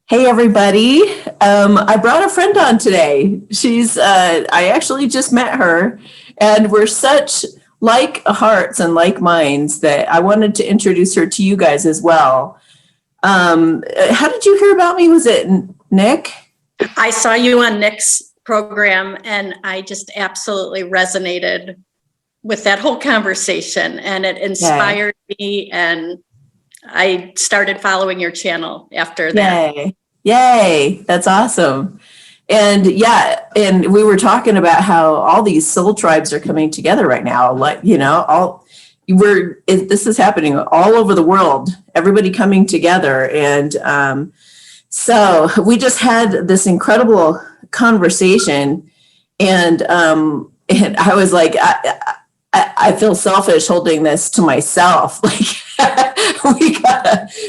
Hey everybody. I brought a friend on today. I actually just met her and we're such like hearts and like minds that I wanted to introduce her to you guys as well. How did you hear about me? Was it Nick? I saw you on Nick's program and I just absolutely resonated with that whole conversation and it inspired me, and I started following your channel after that. Yay. That's awesome. And and we were talking about how all these soul tribes are coming together right now. Like, this is happening all over the world, everybody coming together. And so we just had this incredible conversation, and I was like, I feel selfish holding this to myself. Like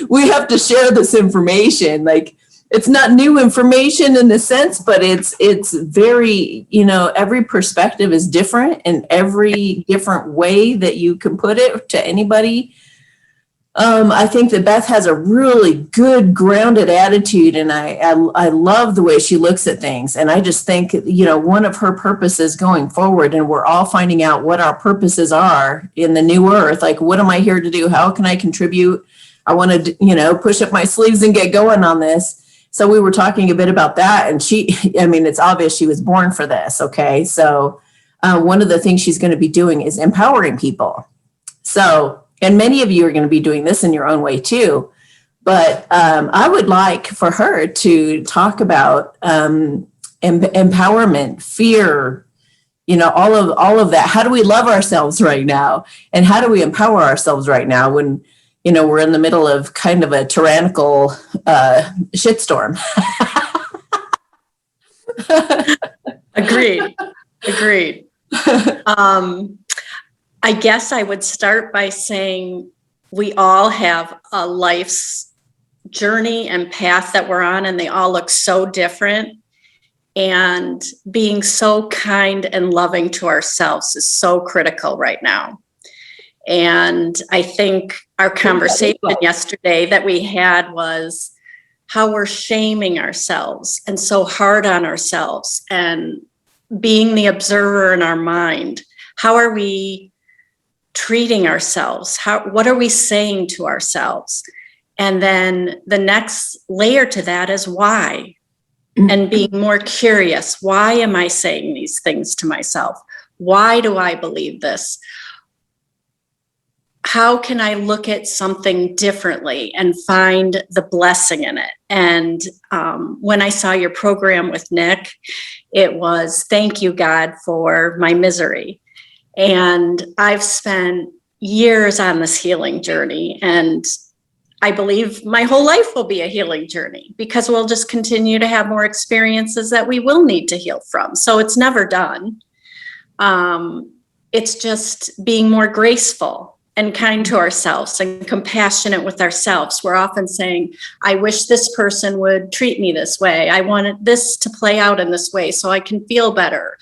we have to share this information. Like, it's not new information in the sense, but it's very, every perspective is different, and every different way that you can put it to anybody. I think that Beth has a really good grounded attitude, and I love the way she looks at things. And I just think, one of her purposes going forward, and we're all finding out what our purposes are in the new earth. Like, what am I here to do? How can I contribute? I want to, push up my sleeves and get going on this. So we were talking a bit about that, and it's obvious she was born for this. Okay. So one of the things she's going to be doing is empowering people. So, and many of you are going to be doing this in your own way too. But I would like for her to talk about empowerment, fear, all of that. How do we love ourselves right now? And how do we empower ourselves right now when, we're in the middle of kind of a tyrannical shitstorm? Agreed. I guess I would start by saying we all have a life's journey and path that we're on, and they all look so different. And being so kind and loving to ourselves is so critical right now. And I think our conversation yesterday that we had was how we're shaming ourselves and so hard on ourselves, and being the observer in our mind. How are we treating ourselves? What are we saying to ourselves? And then the next layer to that is why. And being more curious. Why am I saying these things to myself? Why do I believe this? How can I look at something differently and find the blessing in it? And when I saw your program with Nick, it was, thank you, God, for my misery. And I've spent years on this healing journey, and I believe my whole life will be a healing journey, because we'll just continue to have more experiences that we will need to heal from. So it's never done. It's just being more graceful and kind to ourselves and compassionate with ourselves. We're often saying, I wish this person would treat me this way. I wanted this to play out in this way so I can feel better.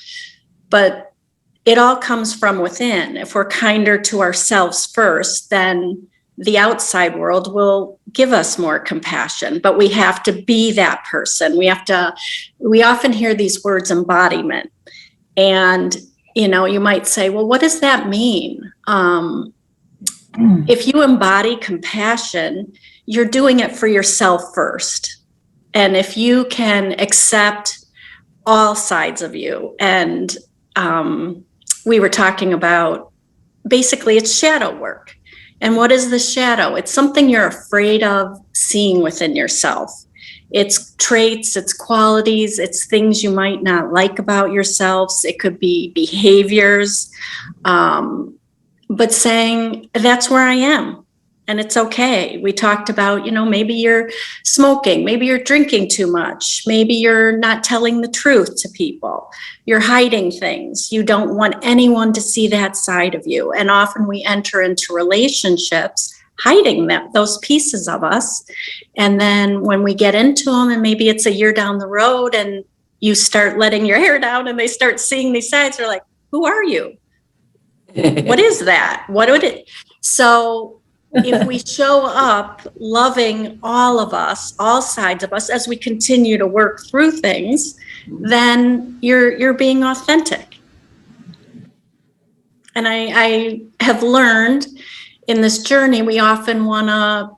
But it all comes from within. If we're kinder to ourselves first, then the outside world will give us more compassion. But we have to be that person. We often hear these words, embodiment. And, you might say, well, what does that mean? If you embody compassion, you're doing it for yourself first. And if you can accept all sides of you, and we were talking about, basically it's shadow work. And what is the shadow? It's something you're afraid of seeing within yourself. It's traits, it's qualities, it's things you might not like about yourselves. It could be behaviors, but saying, that's where I am. And it's okay. We talked about, maybe you're smoking, maybe you're drinking too much, maybe you're not telling the truth to people, you're hiding things. You don't want anyone to see that side of you. And often we enter into relationships hiding those pieces of us. And then when we get into them, and maybe it's a year down the road, and you start letting your hair down and they start seeing these sides, they're like, who are you? What is that? What would it? So if we show up loving all of us, all sides of us, as we continue to work through things, then you're being authentic. And I have learned in this journey, we often want to,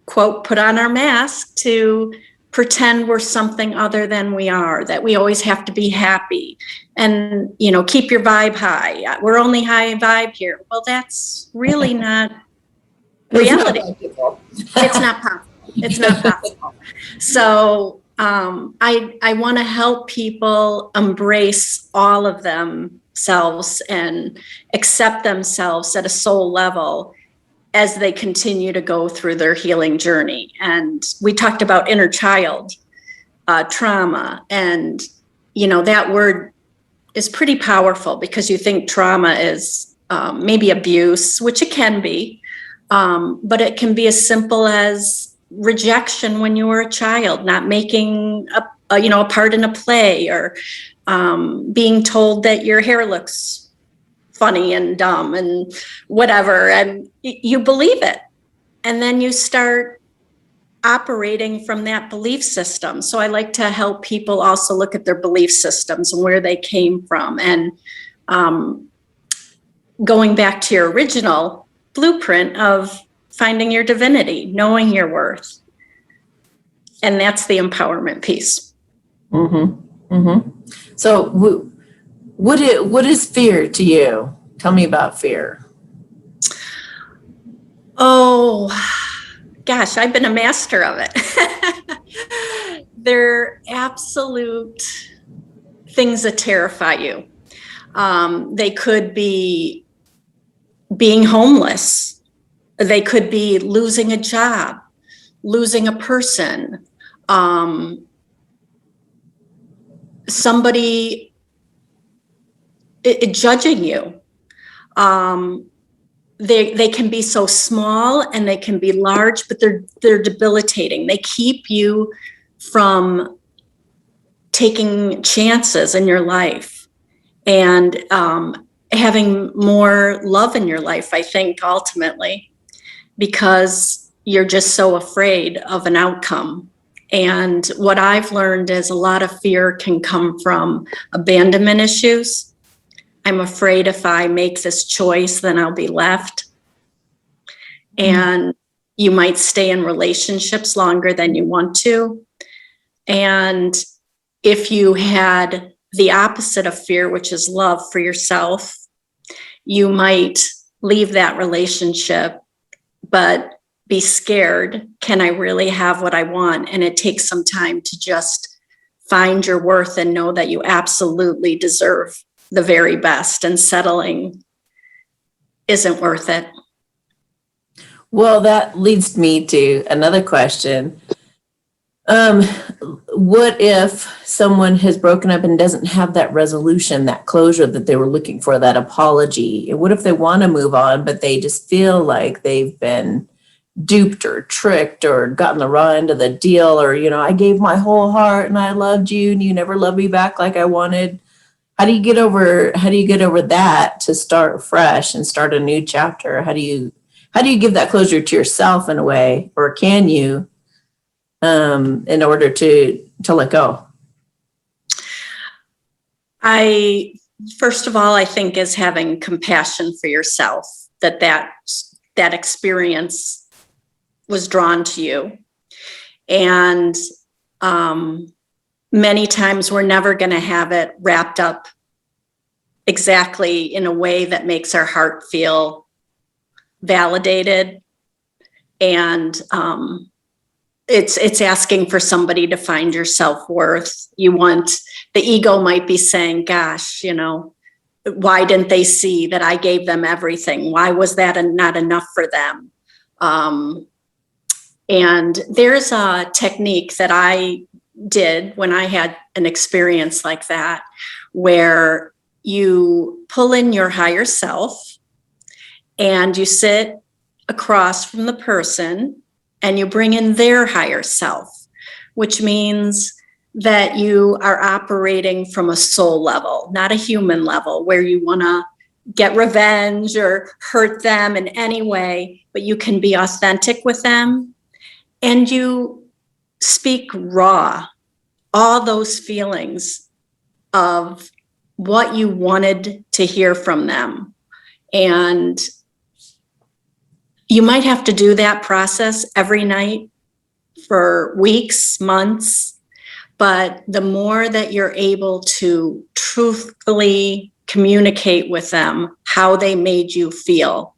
quote, put on our mask to pretend we're something other than we are, that we always have to be happy and, keep your vibe high. We're only high vibe here. Well, that's really not reality. It's not possible. It's not possible. So I want to help people embrace all of themselves and accept themselves at a soul level as they continue to go through their healing journey. And we talked about inner child trauma, and that word is pretty powerful, because you think trauma is maybe abuse, which it can be, but it can be as simple as rejection when you were a child, not making a part in a play, or being told that your hair looks funny and dumb and whatever, and you believe it, and then you start operating from that belief system. So I like to help people also look at their belief systems and where they came from, and going back to your original blueprint of finding your divinity, knowing your worth. And that's the empowerment piece. Mm-hmm. Mm-hmm. So what is fear to you? Tell me about fear. Oh, gosh, I've been a master of it. They're absolute things that terrify you. They could be being homeless. They could be losing a job, losing a person, somebody judging you. They can be so small and they can be large, but they're debilitating. They keep you from taking chances in your life and having more love in your life, I think, ultimately, because you're just so afraid of an outcome. And what I've learned is a lot of fear can come from abandonment issues. I'm afraid if I make this choice, then I'll be left. And you might stay in relationships longer than you want to. And if you had the opposite of fear, which is love for yourself, you might leave that relationship, but be scared. Can I really have what I want? And it takes some time to just find your worth and know that you absolutely deserve the very best, and settling isn't worth it. Well, that leads me to another question. What if someone has broken up and doesn't have that resolution, that closure that they were looking for, that apology? What if they want to move on, but they just feel like they've been duped or tricked or gotten the raw end of the deal, or, I gave my whole heart and I loved you and you never loved me back like I wanted? How do you get over that to start fresh and start a new chapter? How do you give that closure to yourself in a way, or can you, in order to let go? First of all, I think is having compassion for yourself, that experience was drawn to you. And many times we're never going to have it wrapped up exactly in a way that makes our heart feel validated. And it's asking for somebody to find your self-worth. The ego might be saying, gosh, why didn't they see that I gave them everything? Why was that not enough for them? And there's a technique that I did when I had an experience like that, where you pull in your higher self and you sit across from the person and you bring in their higher self, which means that you are operating from a soul level, not a human level, where you want to get revenge or hurt them in any way, but you can be authentic with them and you speak raw, all those feelings of what you wanted to hear from them. And you might have to do that process every night for weeks, months, but the more that you're able to truthfully communicate with them how they made you feel,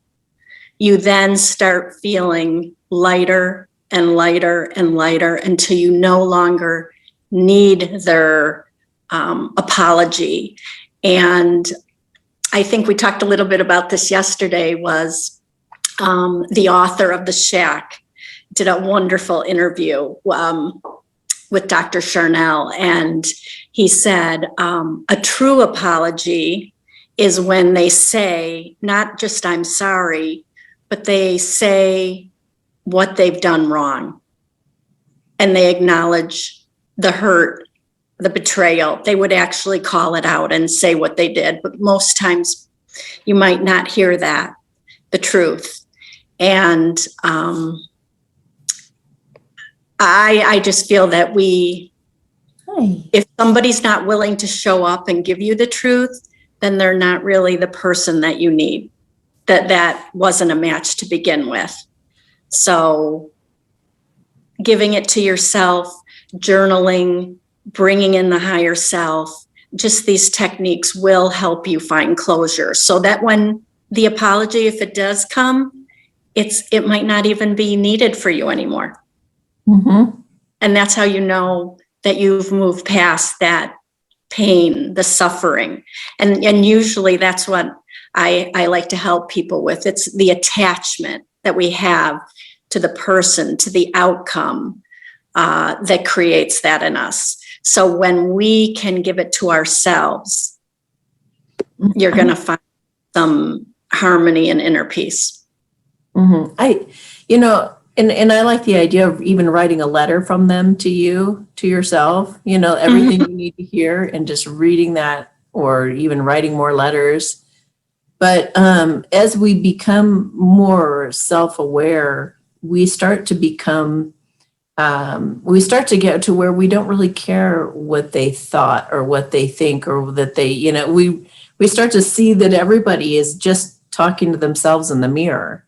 you then start feeling lighter and lighter and lighter until you no longer need their apology. And I think we talked a little bit about this yesterday, was the author of The Shack did a wonderful interview with Dr. Charnel, and he said a true apology is when they say not just I'm sorry, but they say what they've done wrong and they acknowledge the hurt, the betrayal. They would actually call it out and say what they did, but most times you might not hear that, the truth. And I just feel that if somebody's not willing to show up and give you the truth, then they're not really the person that you need. That wasn't a match to begin with. So giving it to yourself, journaling, bringing in the higher self, just these techniques will help you find closure so that when the apology, if it does come, it might not even be needed for you anymore. Mm-hmm. And that's how you know that you've moved past that pain, the suffering. And usually that's what I like to help people with. It's the attachment that we have to the person, to the outcome that creates that in us. So when we can give it to ourselves, you're going to find some harmony and inner peace. Mm-hmm. And I like the idea of even writing a letter from them to you, to yourself, everything you need to hear, and just reading that, or even writing more letters. But as we become more self-aware, we start to get to where we don't really care what they thought or what they think, or that they, we start to see that everybody is just talking to themselves in the mirror.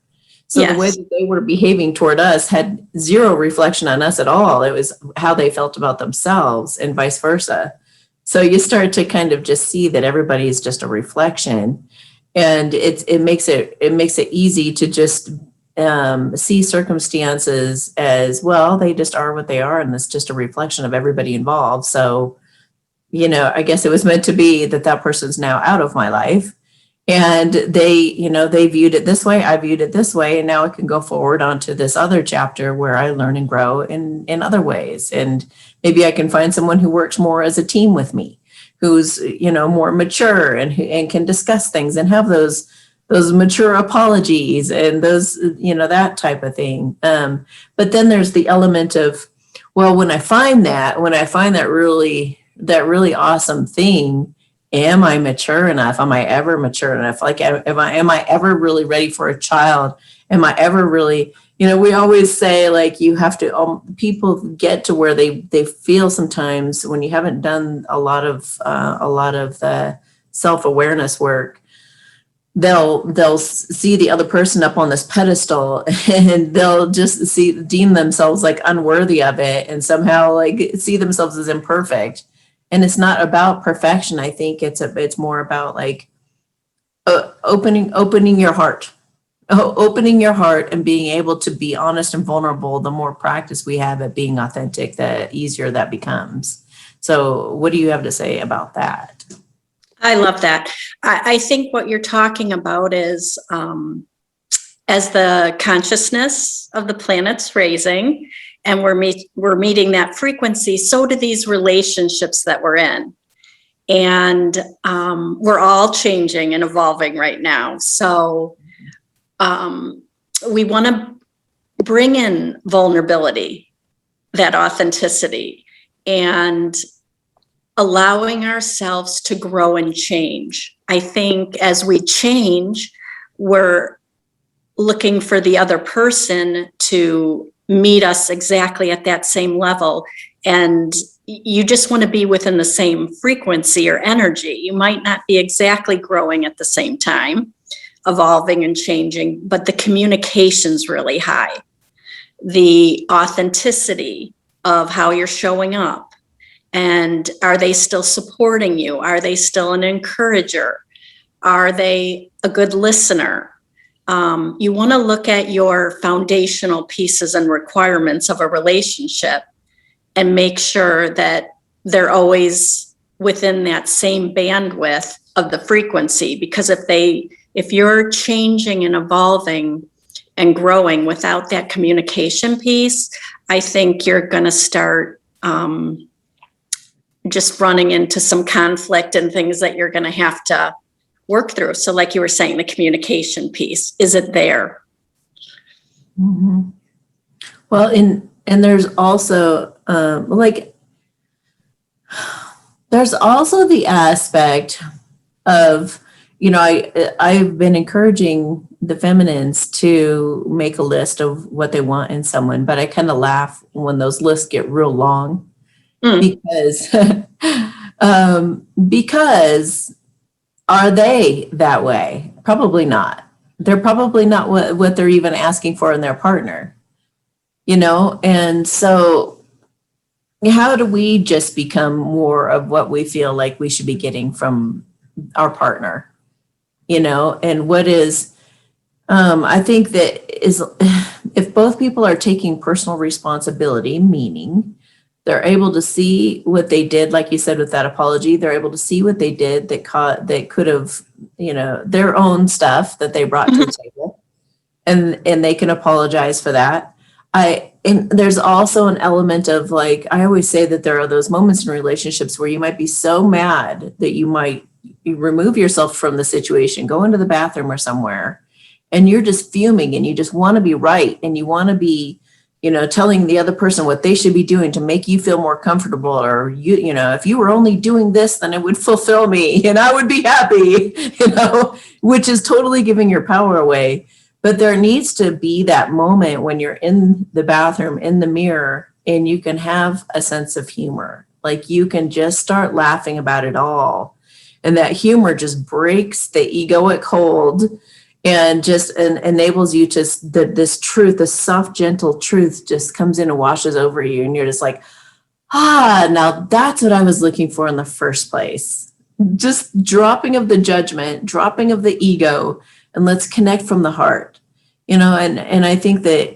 So yes. The way that they were behaving toward us had zero reflection on us at all. It was how they felt about themselves and vice versa. So you start to kind of just see that everybody is just a reflection, and it makes it easy to just see circumstances as, well, they just are what they are, and it's just a reflection of everybody involved. So, I guess it was meant to be that person's now out of my life. And they viewed it this way, I viewed it this way, and now I can go forward onto this other chapter where I learn and grow in other ways. And maybe I can find someone who works more as a team with me, who's, more mature and can discuss things and have those mature apologies and those, that type of thing. But then there's the element of, well, when I find that really awesome thing, am I mature enough? Am I ever mature enough? Like, am I ever really ready for a child? Am I ever really, we always say, like, you have to, people get to where they feel sometimes when you haven't done a lot of the self-awareness work, they'll see the other person up on this pedestal, and they'll just deem themselves like unworthy of it, and somehow like see themselves as imperfect. And it's not about perfection. I think it's more about like opening your heart, and being able to be honest and vulnerable. The more practice we have at being authentic, the easier that becomes. So what do you have to say about that? I love that. I think what you're talking about is as the consciousness of the planet's raising, and we're meeting that frequency, so do these relationships that we're in. And we're all changing and evolving right now. So we want to bring in vulnerability, that authenticity, and allowing ourselves to grow and change. I think as we change, we're looking for the other person to meet us exactly at that same level. And you just want to be within the same frequency or energy. You might not be exactly growing at the same time, evolving and changing, but the communication's really high. The authenticity of how you're showing up. And are they still supporting you? Are they still an encourager? Are they a good listener? You want to look at your foundational pieces and requirements of a relationship and make sure that they're always within that same bandwidth of the frequency. Because if you're changing and evolving and growing without that communication piece, I think you're going to start just running into some conflict and things that you're going to have to work through. So like you were saying, the communication piece, is it there? Mm-hmm. Well, and there's also there's also the aspect of, I've been encouraging the feminines to make a list of what they want in someone, but I kind of laugh when those lists get real long because are they that way? Probably not. They're probably not what they're even asking for in their partner, and so how do we just become more of what we feel like we should be getting from our partner, and what is, I think that is, if both people are taking personal responsibility, meaning they're able to see what they did, like you said, with that apology, they're able to see what they did that could have, their own stuff that they brought to the table, and they can apologize for that. And there's also an element of, like, I always say that there are those moments in relationships where you might be so mad that you remove yourself from the situation, go into the bathroom or somewhere, and you're just fuming and you just want to be right. And you want to be, telling the other person what they should be doing to make you feel more comfortable, or if you were only doing this, then it would fulfill me and I would be happy, which is totally giving your power away. But there needs to be that moment when you're in the bathroom, in the mirror, and you can have a sense of humor. Like, you can just start laughing about it all. And that humor just breaks the egoic hold and just enables you to, this truth, the soft, gentle truth just comes in and washes over you. And you're just like, now that's what I was looking for in the first place. Just dropping of the judgment, dropping of the ego, and let's connect from the heart, and I think that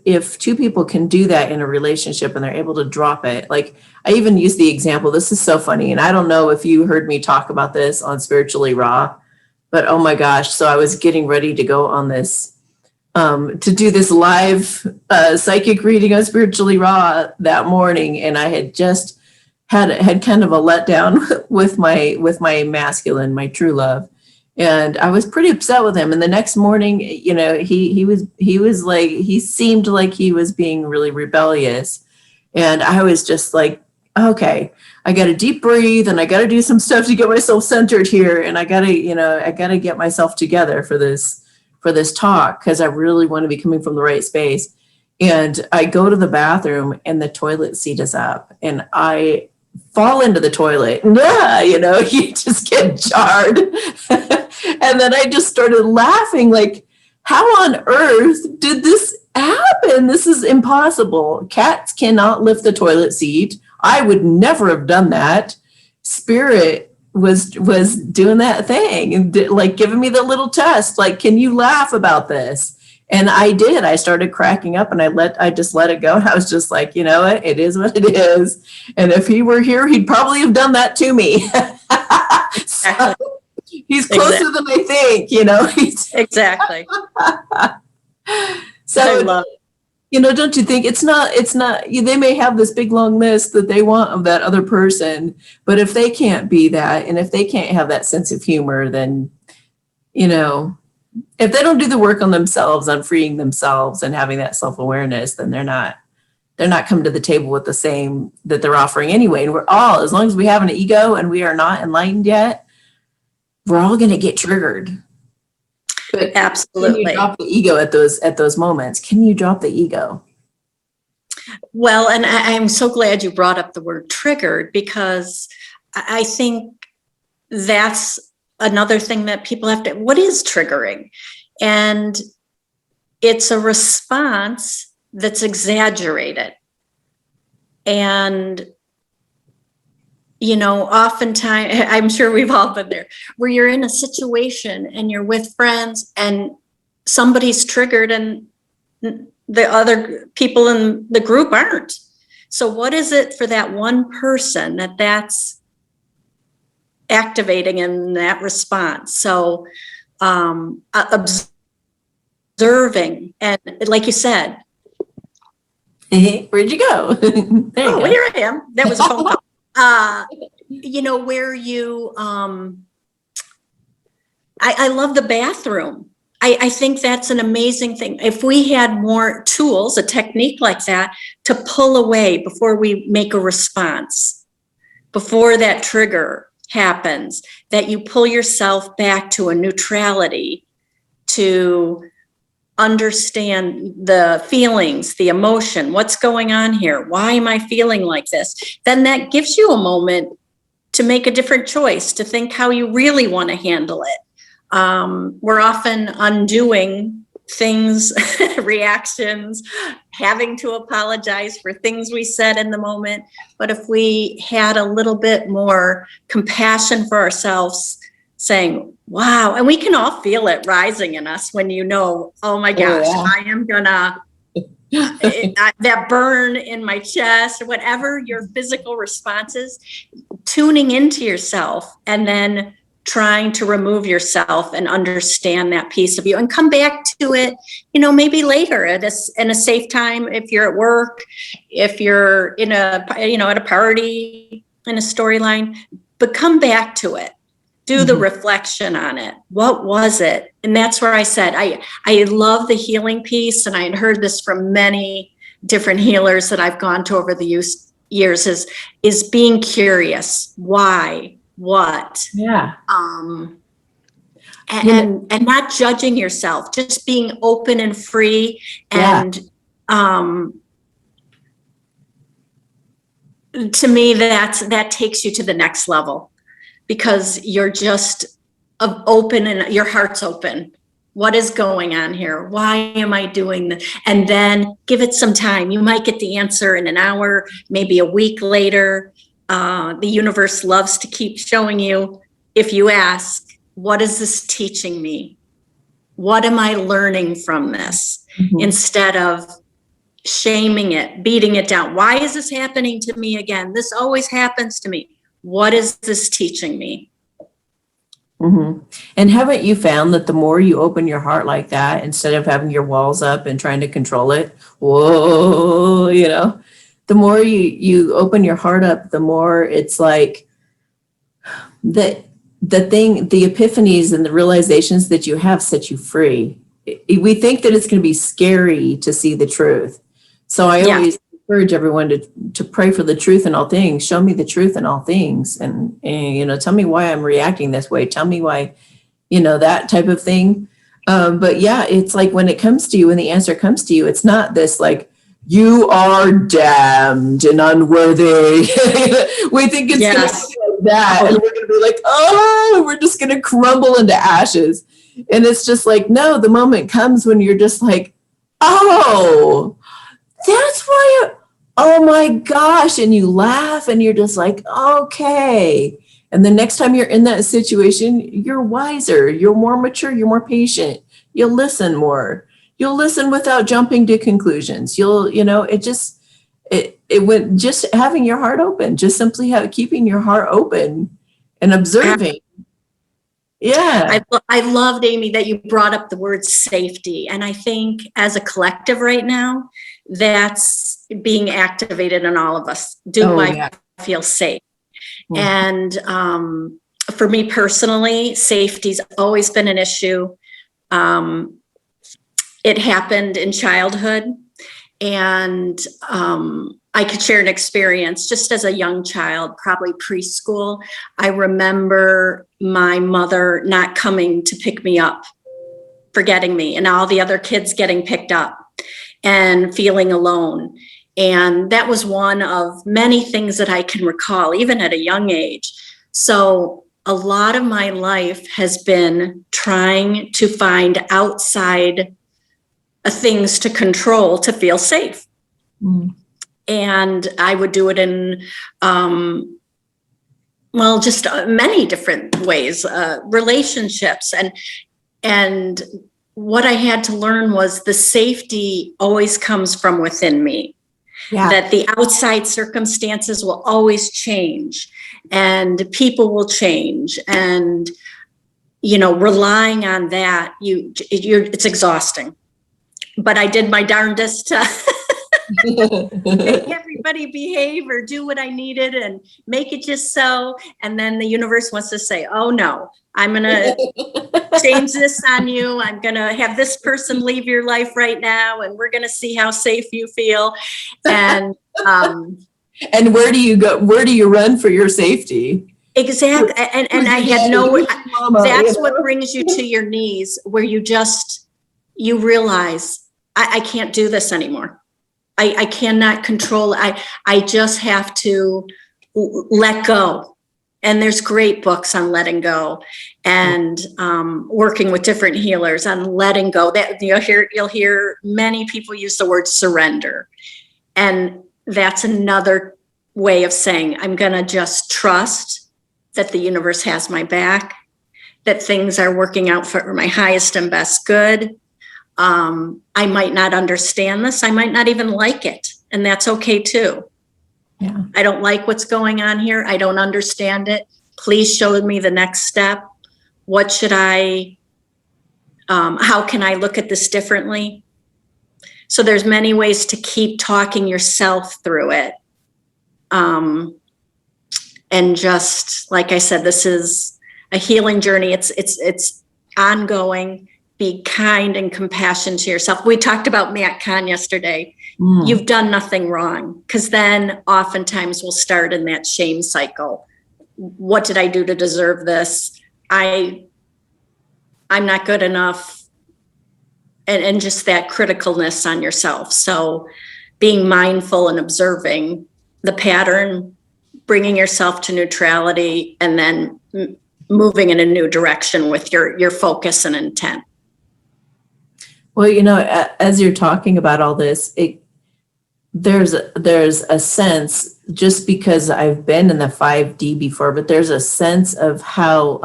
if two people can do that in a relationship and they're able to drop it, like, I even use the example, this is so funny, and I don't know if you heard me talk about this on Spiritually Raw, but oh my gosh, so I was getting ready to go on this, to do this live psychic reading on Spiritually Raw that morning, and I had just had kind of a letdown with my masculine, my true love. And I was pretty upset with him. And the next morning, he was like, he seemed like he was being really rebellious. And I was just like, okay, I got to deep breathe and I got to do some stuff to get myself centered here. And I got to get myself together for this talk, because I really want to be coming from the right space. And I go to the bathroom and the toilet seat is up and I fall into the toilet. You just get jarred. And then I just started laughing, like, how on earth did this happen? This is impossible. Cats cannot lift the toilet seat. I would never have done that. Spirit was doing that thing and like giving me the little test, like, can you laugh about this? And I did. I started cracking up and I just let it go. And I was just like, you know what? It is what it is. And if he were here, he'd probably have done that to me. So, he's closer than I think, Exactly. So, don't you think it's not, they may have this big long list that they want of that other person, but if they can't be that, and if they can't have that sense of humor, then, if they don't do the work on themselves, on freeing themselves and having that self-awareness, then they're not coming to the table with the same that they're offering anyway. And we're all, as long as we have an ego and we are not enlightened yet, we're all going to get triggered. But Absolutely. can you drop the ego at those moments? Can you drop the ego? Well, and I'm so glad you brought up the word triggered, because I think that's another thing that people have to, what is triggering? And it's a response that's exaggerated. And, oftentimes, I'm sure we've all been there, where you're in a situation and you're with friends and somebody's triggered and the other people in the group aren't. So what is it for that one person that's activating in that response? So observing, and like you said, where'd you go? There you go. Here I am. That was a phone call. Where you, I love the bathroom. I think that's an amazing thing. If we had more tools, a technique like that, to pull away before we make a response, before that trigger happens, that you pull yourself back to a neutrality, to understand the feelings, the emotion, what's going on here? Why am I feeling like this? Then that gives you a moment to make a different choice, to think how you really want to handle it. We're often undoing things, reactions, having to apologize for things we said in the moment. But if we had a little bit more compassion for ourselves, saying, wow, and we can all feel it rising in us when oh my gosh, I am gonna, that burn in my chest, or whatever your physical response is, tuning into yourself and then trying to remove yourself and understand that piece of you and come back to it, maybe later in a safe time, if you're at work, if you're in at a party, in a storyline, but come back to it. Do the reflection on it. What was it? And that's where I said, I love the healing piece. And I had heard this from many different healers that I've gone to over the years is being curious. Why? What? Yeah. And not judging yourself, just being open and free. And to me, that takes you to the next level, because you're just open and your heart's open. What is going on here? Why am I doing this? And then give it some time. You might get the answer in an hour, maybe a week later. The universe loves to keep showing you, if you ask, what is this teaching me? What am I learning from this? Instead of shaming it, beating it down. Why is this happening to me again? This always happens to me. What is this teaching me? And haven't you found that the more you open your heart like that, instead of having your walls up and trying to control it, the more you open your heart up, the more it's like the epiphanies and the realizations that you have set you free. We think that it's going to be scary to see the truth. So I always encourage everyone to pray for the truth in all things. Show me the truth in all things. And tell me why I'm reacting this way. Tell me why, that type of thing. But yeah, it's like when it comes to you, when the answer comes to you, it's not this like, you are damned and unworthy. We think it's going to be like that. And we're going to be like, we're just going to crumble into ashes. And it's just like, no, the moment comes when you're just like, that's why, oh my gosh. And you laugh and you're just like, okay. And the next time you're in that situation, you're wiser, you're more mature, you're more patient. You'll listen more. You'll listen without jumping to conclusions. It went just having your heart open, just simply keeping your heart open and observing. Yeah. I loved, Amy, that you brought up the word safety. And I think as a collective right now, that's being activated in all of us. I feel safe? And for me personally, safety's always been an issue. It happened in childhood. And I could share an experience just as a young child, probably preschool. I remember my mother not coming to pick me up, forgetting me, and all the other kids getting picked up and feeling alone. And that was one of many things that I can recall, even at a young age. So a lot of my life has been trying to find outside things to control to feel safe. Mm. And I would do it in, just many different ways, relationships. And what I had to learn was the safety always comes from within me. Yeah. That the outside circumstances will always change and people will change. And, relying on that, it's exhausting. But I did my darndest to make everybody behave or do what I needed and make it just so. And then the universe wants to say, oh no, I'm going to change this on you. I'm going to have this person leave your life right now. And we're going to see how safe you feel. And, and where do you go? Where do you run for your safety? Exactly. And I had that's what brings you to your knees, where you realize I can't do this anymore. I cannot control. I just have to let go. And there's great books on letting go and working with different healers on letting go. That you'll hear many people use the word surrender. And that's another way of saying, I'm going to just trust that the universe has my back, that things are working out for my highest and best good. I might not understand this. I might not even like it. And that's okay too. Yeah. I don't like what's going on here. I don't understand it. Please show me the next step. What should how can I look at this differently? So there's many ways to keep talking yourself through it. And just, like I said, this is a healing journey. It's ongoing. Be kind and compassionate to yourself. We talked about Matt Kahn yesterday. You've done nothing wrong, because then oftentimes we'll start in that shame cycle. What did I do to deserve this? I'm not good enough. And just that criticalness on yourself. So being mindful and observing the pattern, bringing yourself to neutrality, and then moving in a new direction with your focus and intent. Well, as you're talking about all this, there's a sense, just because I've been in the 5D before, but there's a sense of how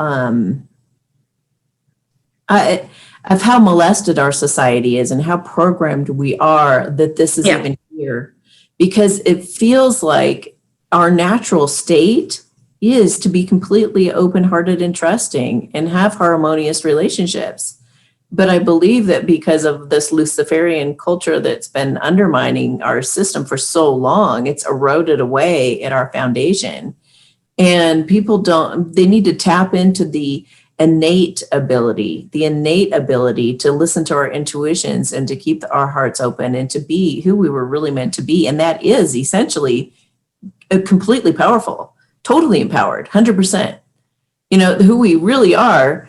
molested our society is and how programmed we are that this is even here, because it feels like our natural state is to be completely open-hearted and trusting and have harmonious relationships. But I believe that because of this Luciferian culture that's been undermining our system for so long, it's eroded away at our foundation. And people they need to tap into the innate ability to listen to our intuitions and to keep our hearts open and to be who we were really meant to be. And that is essentially completely powerful, totally empowered, 100%. Who we really are.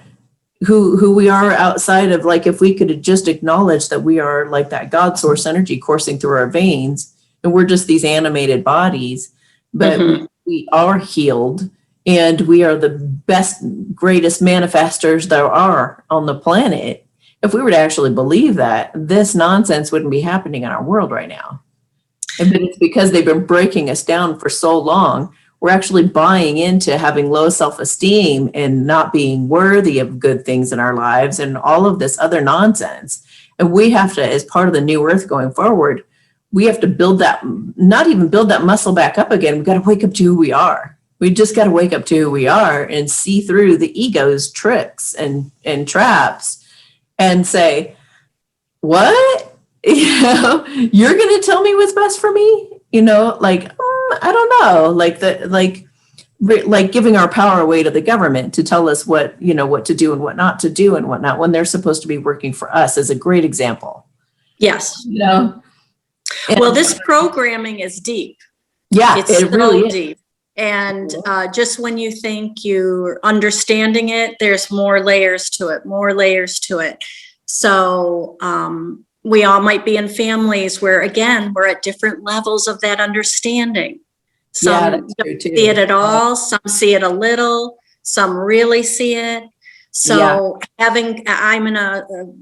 Who we are outside of, like, if we could just acknowledge that we are like that God source energy coursing through our veins, and we're just these animated bodies, but we are healed, and we are the best, greatest manifestors there are on the planet. If we were to actually believe that, this nonsense wouldn't be happening in our world right now. But it's because they've been breaking us down for so long. We're actually buying into having low self-esteem and not being worthy of good things in our lives and all of this other nonsense. And we have to, as part of the new earth going forward, we have to build that, not even build that muscle back up again. We've got to wake up to who we are. We just got to wake up to who we are and see through the ego's tricks and traps and say, what? You're going to tell me what's best for me? I don't know, like giving our power away to the government to tell us what to do and what not to do and whatnot, when they're supposed to be working for us, is a great example. Yes. Well, this programming is deep. Yeah, It's it really so is. deep. And just when you think you're understanding it, there's more layers to it, more layers to it. So we all might be in families where, again, we're at different levels of that understanding. Yeah, Some that's true don't too. see it at all, some see it a little, some really see it. So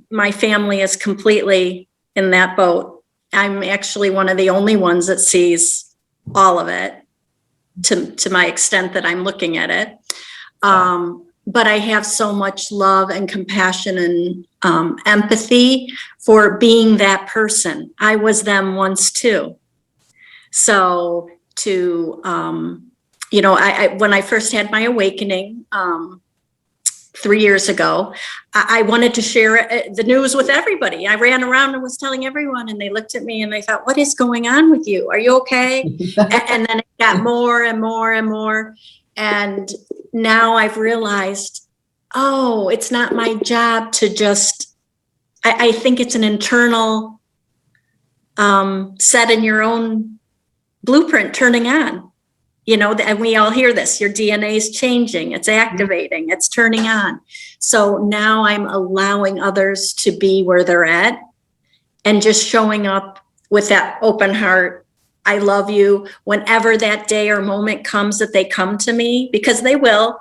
my family is completely in that boat. I'm actually one of the only ones that sees all of it to my extent that I'm looking at it. But I have so much love and compassion and empathy for being that person. I was them once too. So when I first had my awakening 3 years ago, I wanted to share the news with everybody. I ran around and was telling everyone, and they looked at me and they thought, what is going on with you? Are you okay? And then it got more and more and more. And now I've realized, oh, it's not my job to just, I think it's an internal set in your own blueprint turning on. And we all hear this, your DNA is changing, it's activating, it's turning on. So now I'm allowing others to be where they're at and just showing up with that open heart. I love you. Whenever that day or moment comes that they come to me, because they will,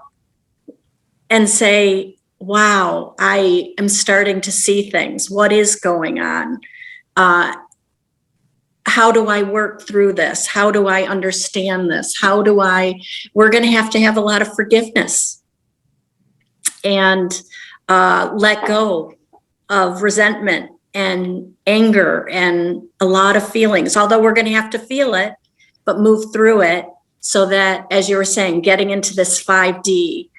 and say, wow, I am starting to see things. What is going on? How do I work through this? How do I understand this? We're going to have a lot of forgiveness and let go of resentment and anger and a lot of feelings, although we're going to have to feel it, but move through it so that, as you were saying, getting into this 5D,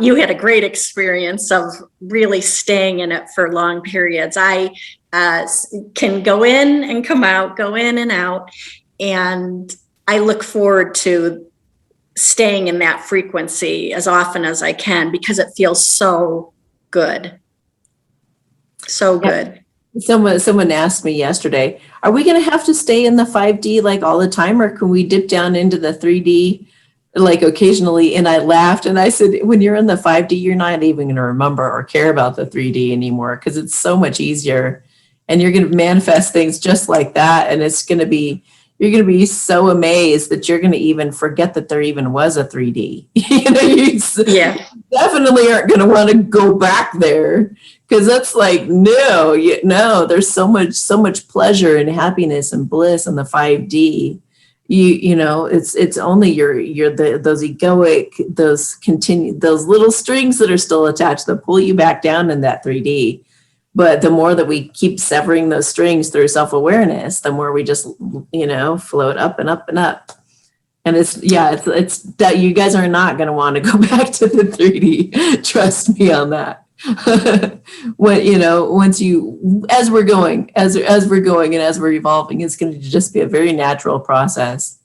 you had a great experience of really staying in it for long periods. I can go in and come out, go in and out. And I look forward to staying in that frequency as often as I can because it feels so good. So good. Someone asked me yesterday, are we going to have to stay in the 5D like all the time, or can we dip down into the 3D like occasionally? And I laughed and I said, when you're in the 5D, you're not even going to remember or care about the 3D anymore because it's so much easier. And you're going to manifest things just like that. And you're going to be so amazed that you're going to even forget that there even was a 3D. You definitely aren't going to want to go back there because that's like, no, there's so much pleasure and happiness and bliss in the 5D. It's only those egoic, those little strings that are still attached that pull you back down in that 3D. But the more that we keep severing those strings through self-awareness, the more we just, float up and up and up. And it's that you guys are not going to want to go back to the 3D. Trust me on that. As we're going and as we're evolving, it's going to just be a very natural process.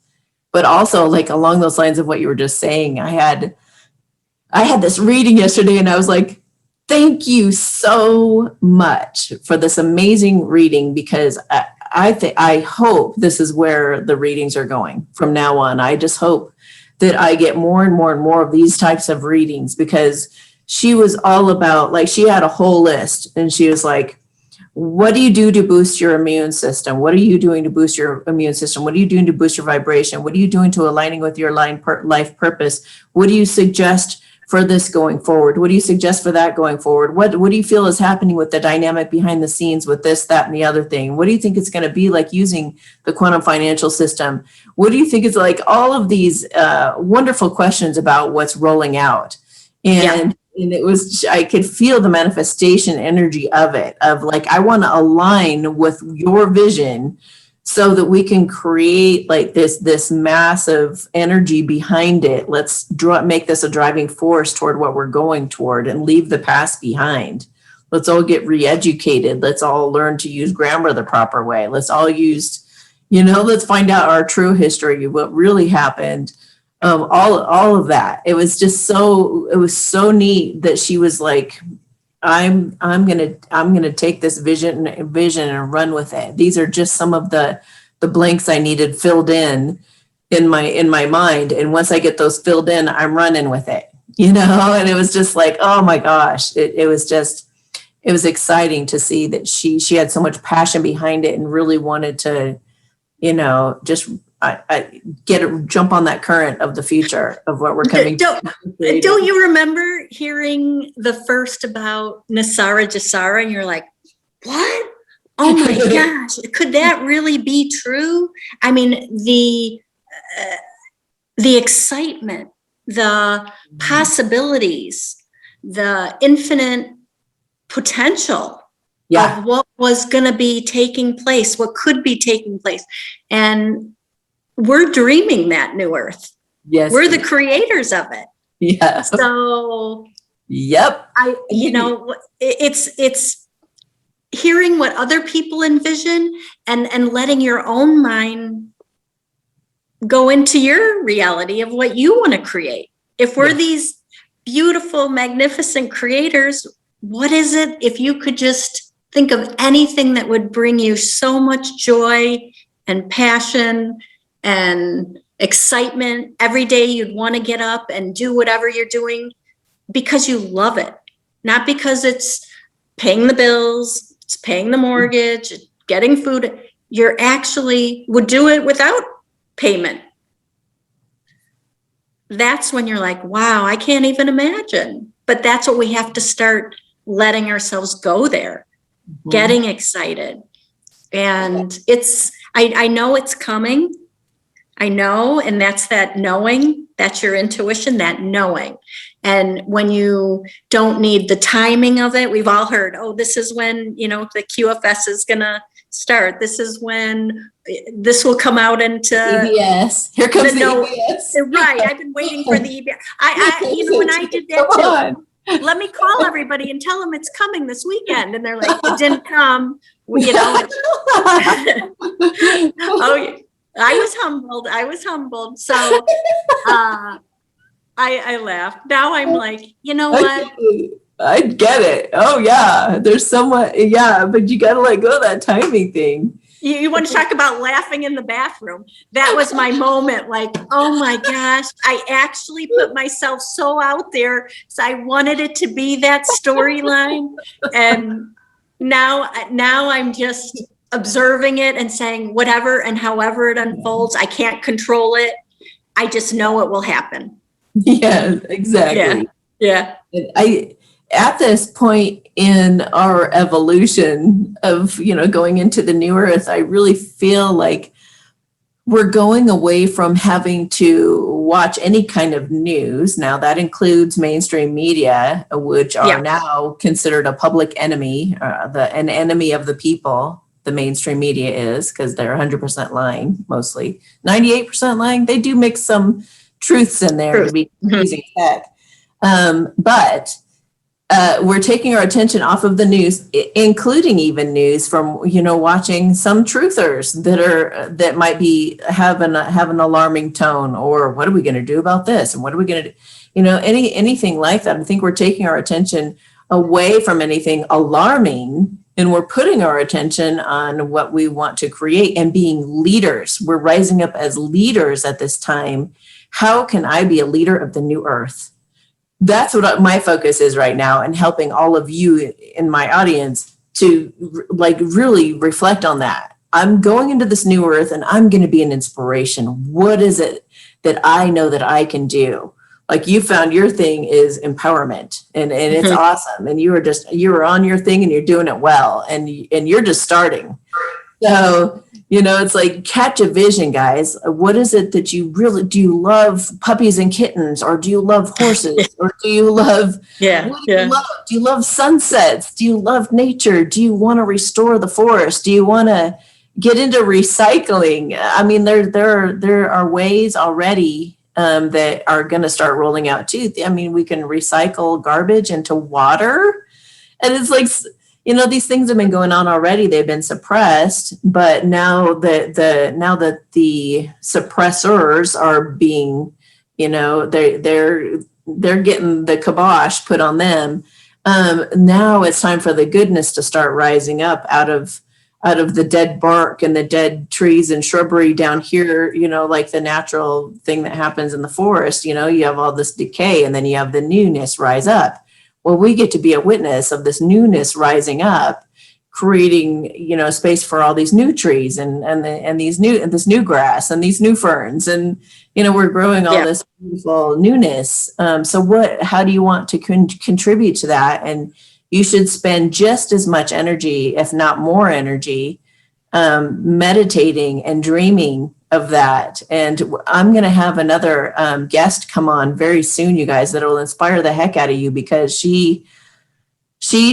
But also, like along those lines of what you were just saying, I had this reading yesterday and I was like, thank you so much for this amazing reading because I hope this is where the readings are going from now on. I just hope that I get more and more and more of these types of readings because she was all about, like, she had a whole list and she was like, what do you do to boost your immune system? What are you doing to boost your immune system? What are you doing to boost your vibration? What are you doing to aligning with your life purpose? What do you suggest for this going forward? What do you suggest for that going forward? What do you feel is happening with the dynamic behind the scenes with this, that, and the other thing? What do you think it's going to be like using the quantum financial system? What do you think it's like? All of these wonderful questions about what's rolling out. And it was, I could feel the manifestation energy of it, of like, I want to align with your vision so that we can create like this massive energy behind it. Let's make this a driving force toward what we're going toward and leave the past behind. Let's all get re-educated. Let's all learn to use grammar the proper way. Let's all use, let's find out our true history, what really happened. All of that. It was just so neat that she was like, I'm gonna take this vision and run with it. These are just some of the the blanks I needed filled in my mind. And once I get those filled in, I'm running with it, you know? And it was just like, oh my gosh, it was exciting to see that she had so much passion behind it and really wanted to, you know, just jump on that current of the future of what we're coming Don't you remember hearing the first about Nasara Jasara? And you're like, what? Oh my gosh, could that really be true? I mean, the excitement, the possibilities, the infinite potential of what was going to be taking place, what could be taking place. And we're dreaming that new earth. Yes. We're the creators of it. Yeah. So, yep. It's hearing what other people envision and letting your own mind go into your reality of what you want to create. If we're these beautiful, magnificent creators, what is it if you could just think of anything that would bring you so much joy and passion and excitement every day? You'd want to get up and do whatever you're doing because you love it, not because it's paying the bills, it's paying the mortgage, getting food. You're actually would do it without payment. That's when you're like, wow, I can't even imagine. But that's what we have to start letting ourselves go there, getting excited. And I know it's coming. I know. And that's that knowing, that's your intuition, that knowing. And when you don't need the timing of it, we've all heard, oh, this is when, you know, the QFS is going to start. This is when this will come out into EBS. Here comes the EBS. Right. I've been waiting for the EBS. You know, when I did that too, let me call everybody and tell them it's coming this weekend. And they're like, it didn't come, you know. Oh, I was humbled. So I laughed. Now I'm like, you know what? I get it. Oh yeah. There's somewhat, but you got to let go of that timing thing. You want to talk about laughing in the bathroom. That was my moment. Like, oh my gosh, I actually put myself so out there. So I wanted it to be that storyline. And now I'm just observing it and saying whatever and however it unfolds, I can't control it. I just know it will happen. Yeah, exactly. Yeah. At this point in our evolution of, you know, going into the new earth, I really feel like we're going away from having to watch any kind of news. Now that includes mainstream media, which are now considered a public enemy, an enemy of the people. The mainstream media is, because they're 100% lying, mostly 98% lying. They do mix some truths in there to be using tech. But we're taking our attention off of the news, including even news from, you know, watching some truthers that might be have an alarming tone, or what are we going to do about this? And what are we going to do? You know, anything like that. I think we're taking our attention away from anything alarming, and we're putting our attention on what we want to create and being leaders. We're rising up as leaders at this time. How can I be a leader of the new earth? That's what my focus is right now, and helping all of you in my audience to like really reflect on that. I'm going into this new earth and I'm going to be an inspiration. What is it that I know that I can do? Like, you found your thing is empowerment, and it's awesome. And you were on your thing and you're doing it well, and you're just starting. So, you know, it's like, catch a vision, guys. What is it that you really, do you love puppies and kittens, or do you love horses, or do you love, what do you love? Do you love sunsets? Do you love nature? Do you want to restore the forest? Do you want to get into recycling? I mean, there are ways already that are going to start rolling out too. I mean, we can recycle garbage into water, and it's like, you know, these things have been going on already. They've been suppressed, but now that the suppressors are being, you know, they're getting the kibosh put on them. Now it's time for the goodness to start rising up out of out of the dead bark and the dead trees and shrubbery down here, like the natural thing that happens in the forest, you have all this decay and then you have the newness rise up. Well, we get to be a witness of this newness rising up, creating, space for all these new trees and this new grass and these new ferns. And, we're growing all this beautiful newness. So how do you want to contribute to that? And you should spend just as much energy, if not more energy, meditating and dreaming of that. And I'm going to have another guest come on very soon, you guys, that will inspire the heck out of you, because she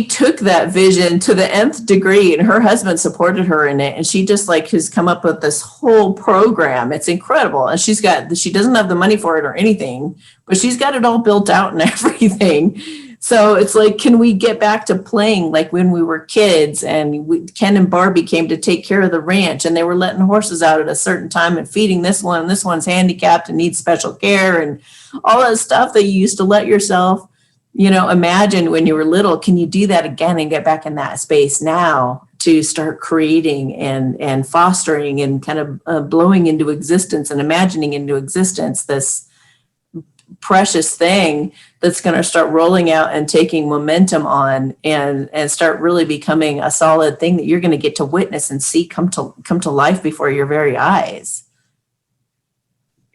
took that vision to the nth degree, and her husband supported her in it. And she just has come up with this whole program. It's incredible. And she doesn't have the money for it or anything, but she's got it all built out and everything. So it's can we get back to playing like when we were kids, and Ken and Barbie came to take care of the ranch, and they were letting horses out at a certain time and feeding this one's handicapped and needs special care, and all that stuff that you used to let yourself, imagine when you were little. Can you do that again and get back in that space now to start creating and fostering and kind of blowing into existence and imagining into existence this precious thing that's going to start rolling out and taking momentum on and start really becoming a solid thing that you're going to get to witness and see come to life before your very eyes.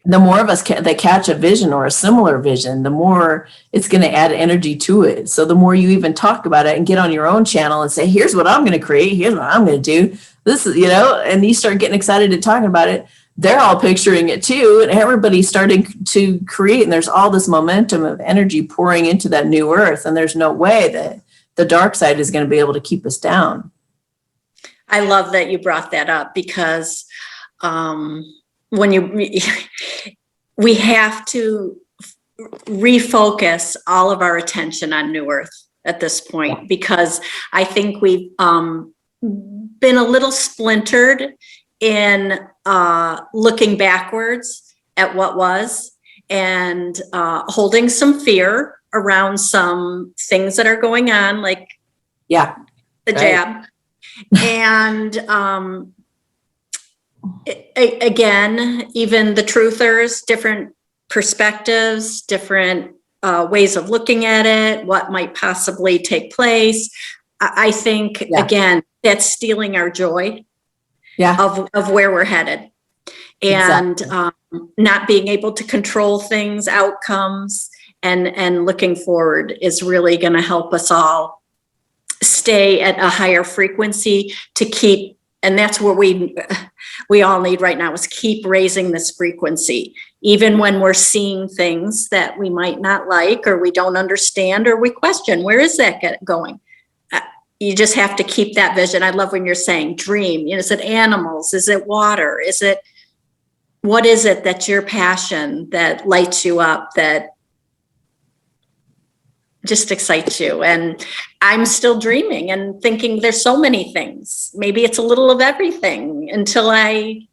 The more of us that catch a vision or a similar vision, the more it's going to add energy to it. So the more you even talk about it and get on your own channel and say, here's what I'm going to create, here's what I'm going to do, this is, and you start getting excited and talking about it, they're all picturing it too, and everybody's starting to create, and there's all this momentum of energy pouring into that new earth, and there's no way that the dark side is going to be able to keep us down. I love that you brought that up, because we have to refocus all of our attention on New Earth at this point, because I think we've been a little splintered in looking backwards at what was, and holding some fear around some things that are going on, like the jab. And again, even the truthers, different perspectives, different ways of looking at it, what might possibly take place. I think, again, that's stealing our joy of where we're headed, and not being able to control things, outcomes, and looking forward is really going to help us all stay at a higher frequency to keep. And that's what we all need right now, is keep raising this frequency, even when we're seeing things that we might not like, or we don't understand, or we question, where is that going? You just have to keep that vision. I love when you're saying dream. Is it animals? Is it water? What is it that's your passion that lights you up, that just excites you? And I'm still dreaming and thinking there's so many things. Maybe it's a little of everything until I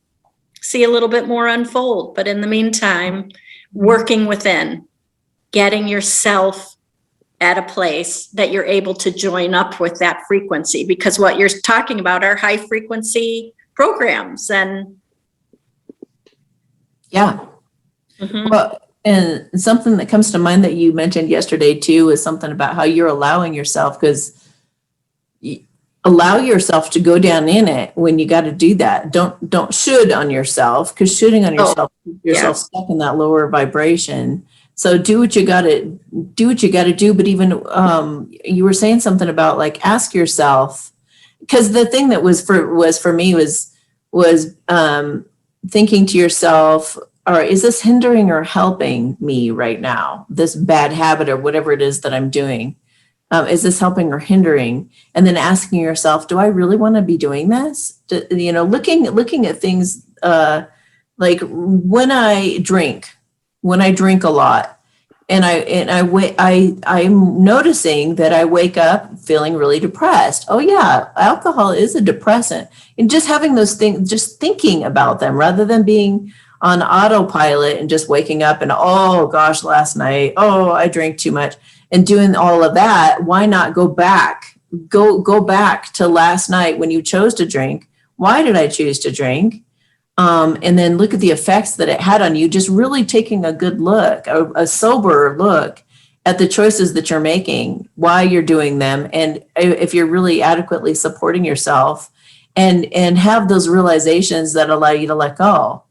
see a little bit more unfold. But in the meantime, working within, getting yourself at a place that you're able to join up with that frequency, because what you're talking about are high frequency programs. And well, and something that comes to mind that you mentioned yesterday too is something about how you're allowing yourself, because allow yourself to go down in it when you got to do that. Don't should on yourself, because shooting on yourself, yourself stuck in that lower vibration. So do what you got to do. But even you were saying something about ask yourself, because the thing that was for me was thinking to yourself, all right, is this hindering or helping me right now? This bad habit or whatever it is that I'm doing, is this helping or hindering? And then asking yourself, do I really want to be doing this? Looking at things like when I drink a lot, and I'm noticing that I wake up feeling really depressed. Oh yeah, alcohol is a depressant, and just having those things, just thinking about them rather than being on autopilot and just waking up and, oh gosh, last night, oh, I drank too much, and doing all of that. Why not go back go back to last night when you chose to drink. Why did I choose to drink? And then look at the effects that it had on you, just really taking a good look, a sober look at the choices that you're making, why you're doing them, and if you're really adequately supporting yourself, and have those realizations that allow you to let go.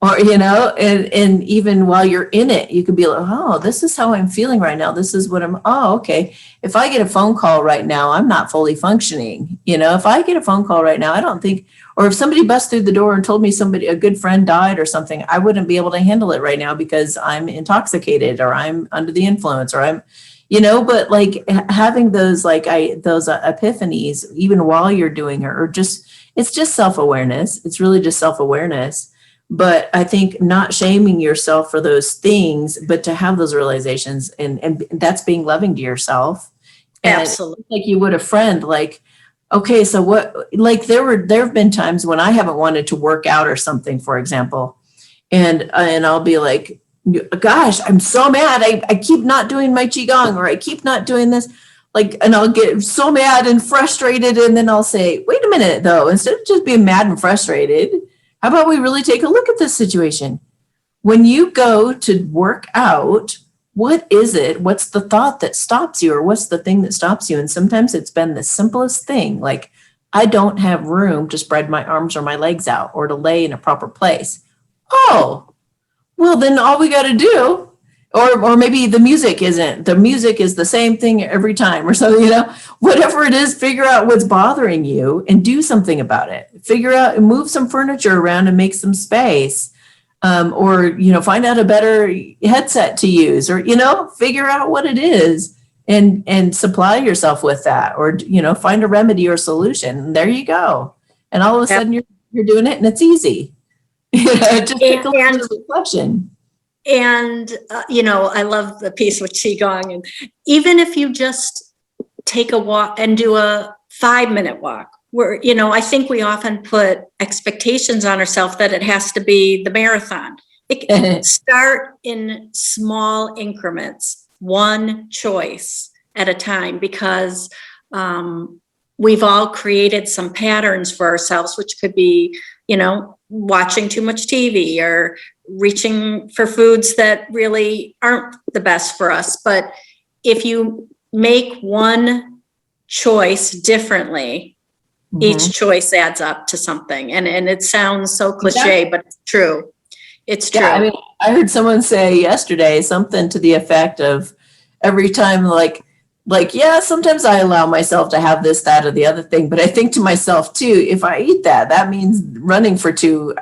Or, and even while you're in it, you could be like, oh, this is how I'm feeling right now. This is what okay. If I get a phone call right now, I'm not fully functioning. If I get a phone call right now, I don't think, or if somebody busts through the door and told me a good friend died or something, I wouldn't be able to handle it right now because I'm intoxicated or I'm under the influence or I'm, but like having those, those epiphanies, even while you're doing it, or it's just self-awareness. It's really just self-awareness. But I think not shaming yourself for those things, but to have those realizations, and that's being loving to yourself. And Absolutely. like you would a friend, like, okay, so what, like there have been times when I haven't wanted to work out or something, for example, and I'll be like, gosh, I'm so mad. I keep not doing my Qigong, or I keep not doing this. And I'll get so mad and frustrated. And then I'll say, wait a minute though, instead of just being mad and frustrated, how about we really take a look at this situation? When you go to work out, what is it? What's the thought that stops you, or what's the thing that stops you? And sometimes it's been the simplest thing, like I don't have room to spread my arms or my legs out or to lay in a proper place. Oh, well, then all we got to do, or maybe the music is the same thing every time or something, whatever it is, figure out what's bothering you and do something about it. Figure out and move some furniture around and make some space. Or, find out a better headset to use, or, figure out what it is and supply yourself with that, or, find a remedy or solution. And there you go. And all of a sudden you're doing it and it's easy. Just take a little bit of reflection. And, I love the piece with Qigong. And even if you just take a walk and do a 5-minute walk, where, I think we often put expectations on ourselves that it has to be the marathon. It can start in small increments, one choice at a time, because we've all created some patterns for ourselves, which could be, watching too much TV or reaching for foods that really aren't the best for us. But if you make one choice differently, each choice adds up to something. And it sounds so cliche, but it's true. It's true. Yeah, I heard someone say yesterday something to the effect of every time, yeah, sometimes I allow myself to have this, that, or the other thing, but I think to myself too, if I eat that means running for 2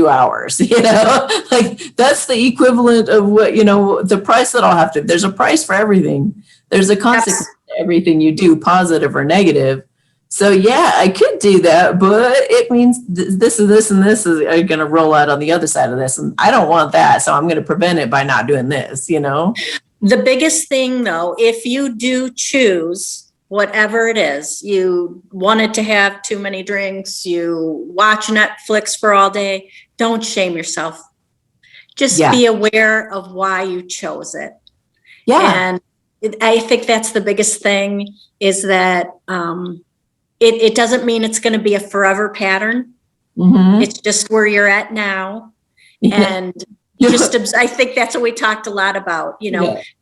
hours, that's the equivalent of what, the price that I'll have to, there's a price for everything. There's a consequence to everything you do, positive or negative. So yeah, I could do that, but it means this and this and this is going to roll out on the other side of this. And I don't want that. So I'm going to prevent it by not doing this, The biggest thing, though, if you do choose whatever it is, you wanted to have too many drinks, you watch Netflix for all day, don't shame yourself. Just be aware of why you chose it. Yeah. And I think that's the biggest thing, is that it doesn't mean it's going to be a forever pattern. Mm-hmm. It's just where you're at now. And I think that's what we talked a lot about,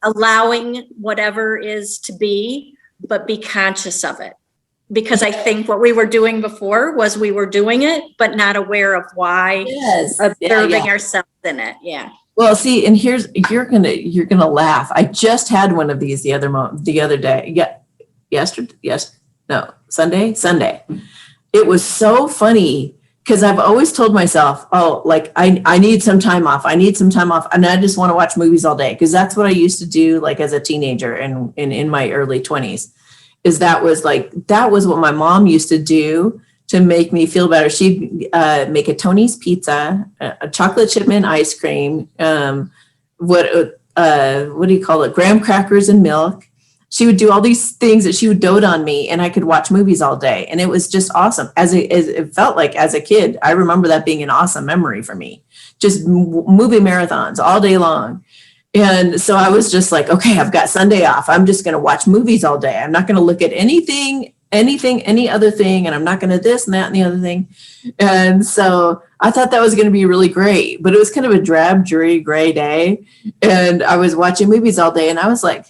allowing whatever is to be, but be conscious of it. Because I think what we were doing before was we were doing it, but not aware of why, observing ourselves in it. Yeah. Well, see, and you're gonna laugh. I just had one of these the other day. Sunday. It was so funny. Because I've always told myself, I need some time off. And I just want to watch movies all day. Because that's what I used to do, as a teenager and in my early 20s. That was what my mom used to do to make me feel better. She'd make a Tony's pizza, a chocolate chip mint ice cream, what do you call it? Graham crackers and milk. She would do all these things that she would dote on me, and I could watch movies all day. And it was just awesome. As it felt like as a kid, I remember that being an awesome memory for me. Just movie marathons all day long. And so I was just like, okay, I've got Sunday off. I'm just going to watch movies all day. I'm not going to look at any other thing. And I'm not going to this and that and the other thing. And so I thought that was going to be really great, but it was kind of a drab, dreary, gray day. And I was watching movies all day and I was like,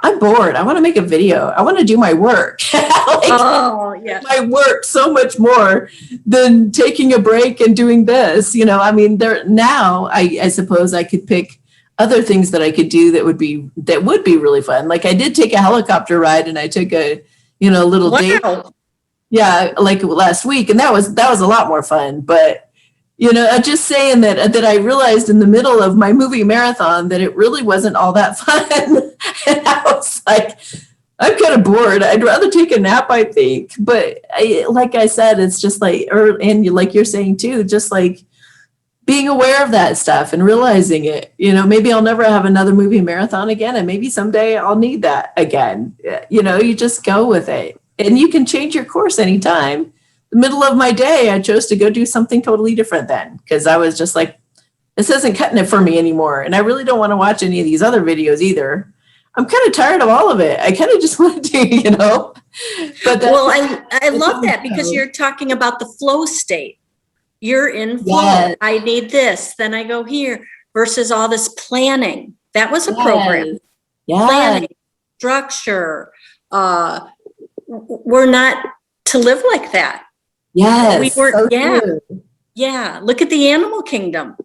I'm bored. I want to make a video. I want to do my work. Oh, yeah. My work so much more than taking a break and doing this. I mean, now I suppose I could pick other things that I could do that would be really fun. Like I did take a helicopter ride and I took a little date. Yeah, like last week, and that was a lot more fun. But I'm just saying that I realized in the middle of my movie marathon that it really wasn't all that fun. And I was like, I'm kind of bored. I'd rather take a nap, I think. But like I said, it's just like, and like you're saying too, just like being aware of that stuff and realizing it. Maybe I'll never have another movie marathon again, and maybe someday I'll need that again. You just go with it, and you can change your course anytime. The middle of my day, I chose to go do something totally different then, because I was just like, this isn't cutting it for me anymore. And I really don't want to watch any of these other videos either. I'm kind of tired of all of it. I kind of just want to, but well, I love that because you're talking about the flow state. You're in flow. Yes. I need this, then I go here, versus all this planning. That was a program. Yes. Planning, structure. We're not to live like that. Yes. We weren't. So true. Yeah. Look at the animal kingdom.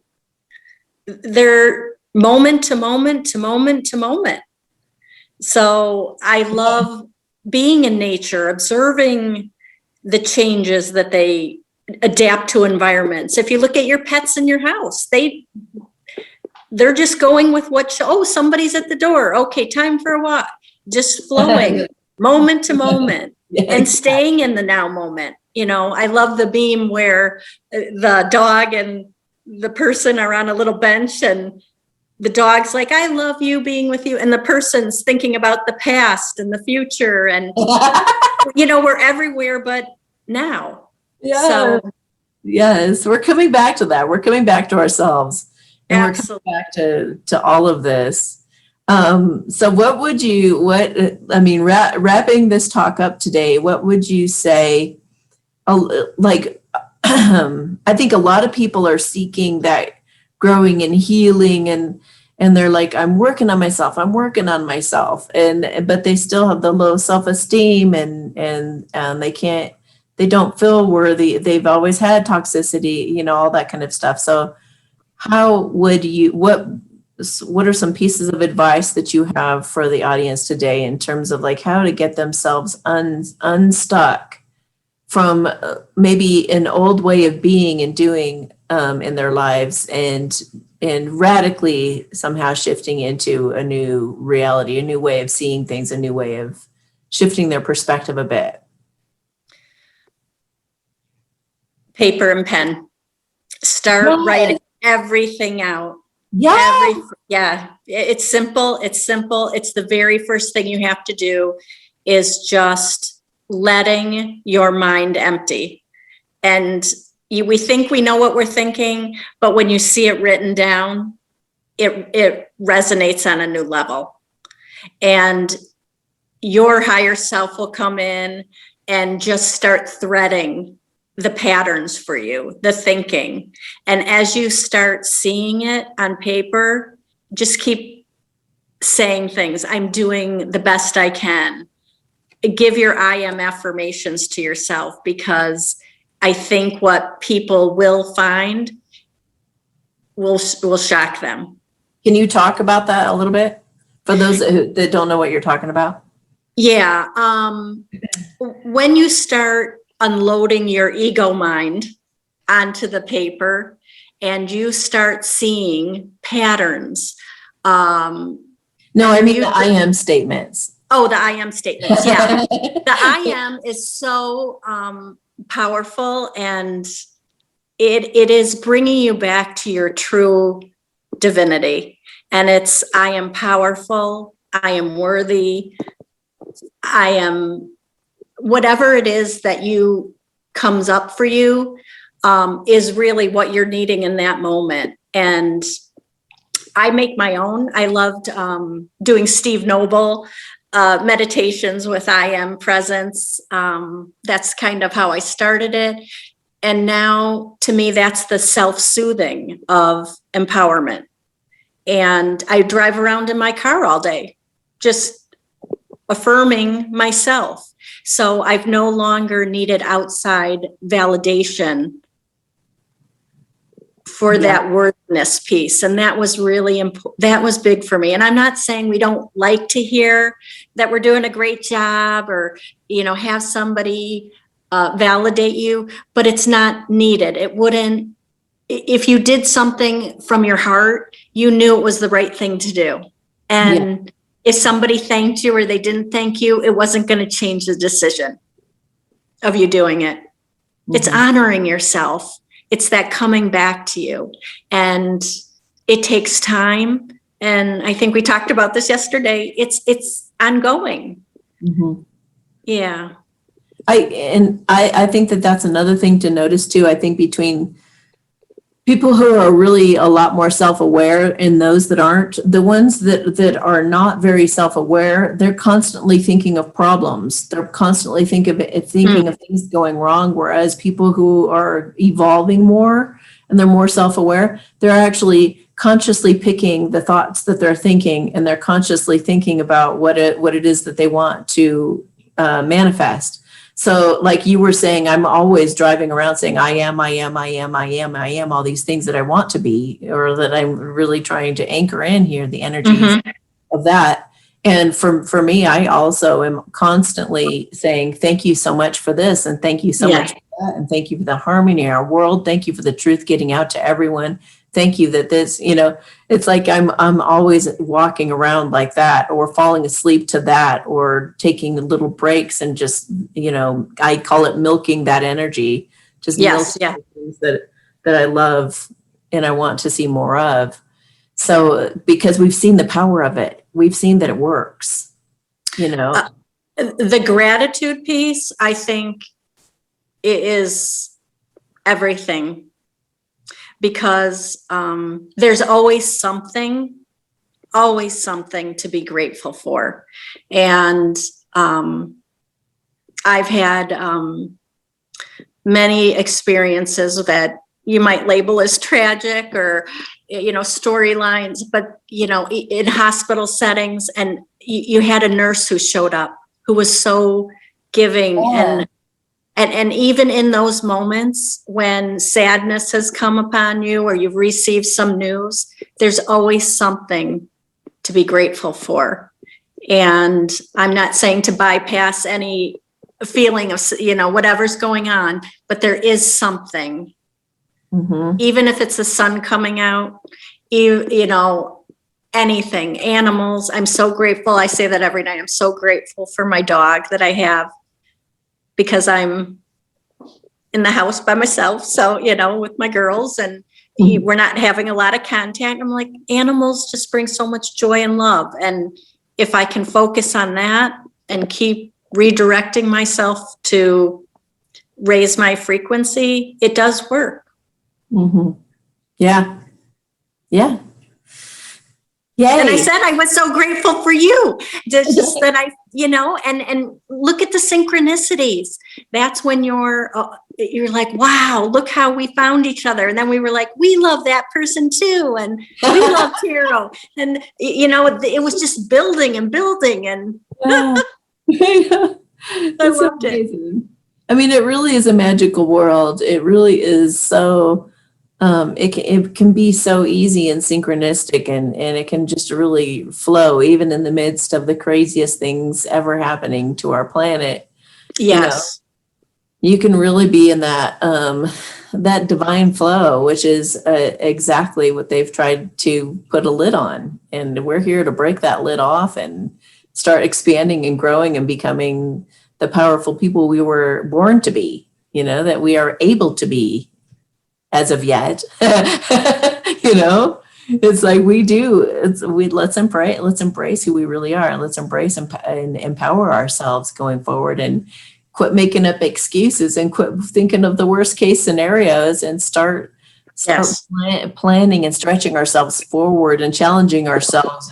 They're moment to moment to moment to moment. So I love being in nature, observing the changes that they adapt to environments. If you look at your pets in your house, they're just going with somebody's at the door. Okay, time for a walk. Just flowing moment to moment and staying in the now moment. I love the meme where the dog and the person are on a little bench and the dog's like, I love you being with you. And the person's thinking about the past and the future. And, we're everywhere but now. Yeah. So, yes, we're coming back to that. We're coming back to ourselves. And absolutely. We're coming back to all of this. So wrapping this talk up today, what would you say, I think a lot of people are seeking that growing and healing and they're like, I'm working on myself, but they still have the low self-esteem and they don't feel worthy. They've always had toxicity, all that kind of stuff. So how would you, what are some pieces of advice that you have for the audience today in terms of like how to get themselves unstuck from maybe an old way of being and doing in their lives and radically somehow shifting into a new reality, a new way of seeing things, a new way of shifting their perspective a bit? Paper and pen. Start writing everything out. Yeah. It's simple. It's the very first thing you have to do is just letting your mind empty. And we think we know what we're thinking, but when you see it written down, it resonates on a new level. And your higher self will come in and just start threading the patterns for you, the thinking. And as you start seeing it on paper, just keep saying things. I'm doing the best I can. Give your I am affirmations to yourself, because I think what people will find will shock them. Can you talk about that a little bit for those that don't know what you're talking about? Yeah. When you start unloading your ego mind onto the paper and you start seeing patterns. No, I mean the I am statements. Oh, the I am statements. Yeah. The I am is so powerful, and it is bringing you back to your true divinity. And it's, I am powerful. I am worthy. I am, whatever it is that comes up for you is really what you're needing in that moment. And I make my own. I loved doing Steve Noble meditations with I Am Presence. That's kind of how I started it. And now, to me, that's the self-soothing of empowerment. And I drive around in my car all day, just affirming myself. So I've no longer needed outside validation for that worthiness piece. And that was really important. That was big for me. And I'm not saying we don't like to hear that we're doing a great job or, have somebody validate you, but it's not needed. It wouldn't, if you did something from your heart, you knew it was the right thing to do. And if somebody thanked you or they didn't thank you, it wasn't going to change the decision of you doing it. Mm-hmm. It's honoring yourself. It's that coming back to you. And it takes time. And I think we talked about this yesterday. It's ongoing. Mm-hmm. Yeah. I think that's another thing to notice too. I think between people who are really a lot more self-aware and those that aren't, the ones that are not very self-aware, they're constantly thinking of problems. They're constantly thinking of things going wrong. Whereas people who are evolving more and they're more self-aware, they're actually consciously picking the thoughts that they're thinking, and they're consciously thinking about what it is that they want to manifest. So like you were saying, I'm always driving around saying, I am all these things that I want to be, or that I'm really trying to anchor in here, the energies of that. And for me, I also am constantly saying, thank you so much for this. And thank you so much for that. And thank you for the harmony in our world. Thank you for the truth getting out to everyone. Thank you that this, it's like I'm always walking around like that, or falling asleep to that, or taking little breaks and just, I call it milking that energy, just milking the things that I love and I want to see more of. So because we've seen the power of it, we've seen that it works, The gratitude piece, I think, is everything. Because there's always something to be grateful for. And I've had many experiences that you might label as tragic or, storylines, but, in hospital settings, and you had a nurse who showed up who was so giving. And even in those moments when sadness has come upon you or you've received some news, there's always something to be grateful for. And I'm not saying to bypass any feeling of, whatever's going on, but there is something, even if it's the sun coming out, anything, animals. I'm so grateful. I say that every night. I'm so grateful for my dog that I have, because I'm in the house by myself. So, with my girls, and we're not having a lot of contact. I'm like, animals just bring so much joy and love. And if I can focus on that and keep redirecting myself to raise my frequency, it does work. Yeah. Yay. And I said I was so grateful for you. Just that I, and look at the synchronicities. That's when you're like, wow, look how we found each other. And then we were like, we love that person too, and we love Tiro. And it was just building and building, and I loved it. I mean, it really is a magical world. It really is so. It can be so easy and synchronistic, and it can just really flow even in the midst of the craziest things ever happening to our planet. Yes. You can really be in that divine flow, which is exactly what they've tried to put a lid on. And we're here to break that lid off and start expanding and growing and becoming the powerful people we were born to be, that we are able to be. As of yet, it's like let's embrace who we really are. Let's embrace and empower ourselves going forward, and quit making up excuses and quit thinking of the worst case scenarios, and start start Yes. planning and stretching ourselves forward and challenging ourselves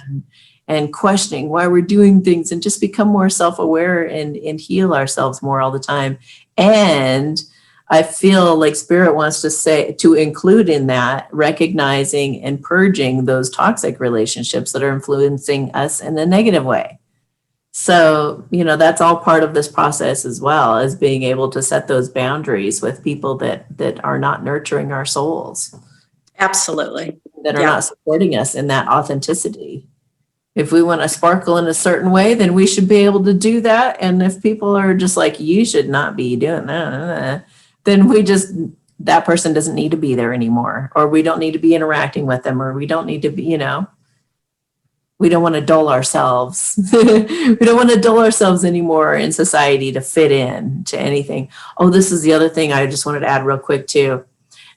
and questioning why we're doing things, and just become more self-aware and heal ourselves more all the time. And I feel like Spirit wants to include in that recognizing and purging those toxic relationships that are influencing us in a negative way. So, that's all part of this process as well, as being able to set those boundaries with people that are not nurturing our souls, Absolutely. that are not supporting us in that authenticity. If we want to sparkle in a certain way, then we should be able to do that. And if people are just like, you should not be doing that, then that person doesn't need to be there anymore, or we don't need to be interacting with them, or we don't need to be, we don't want to dull ourselves. We don't want to dull ourselves anymore in society to fit in to anything. Oh, this is the other thing I just wanted to add real quick too.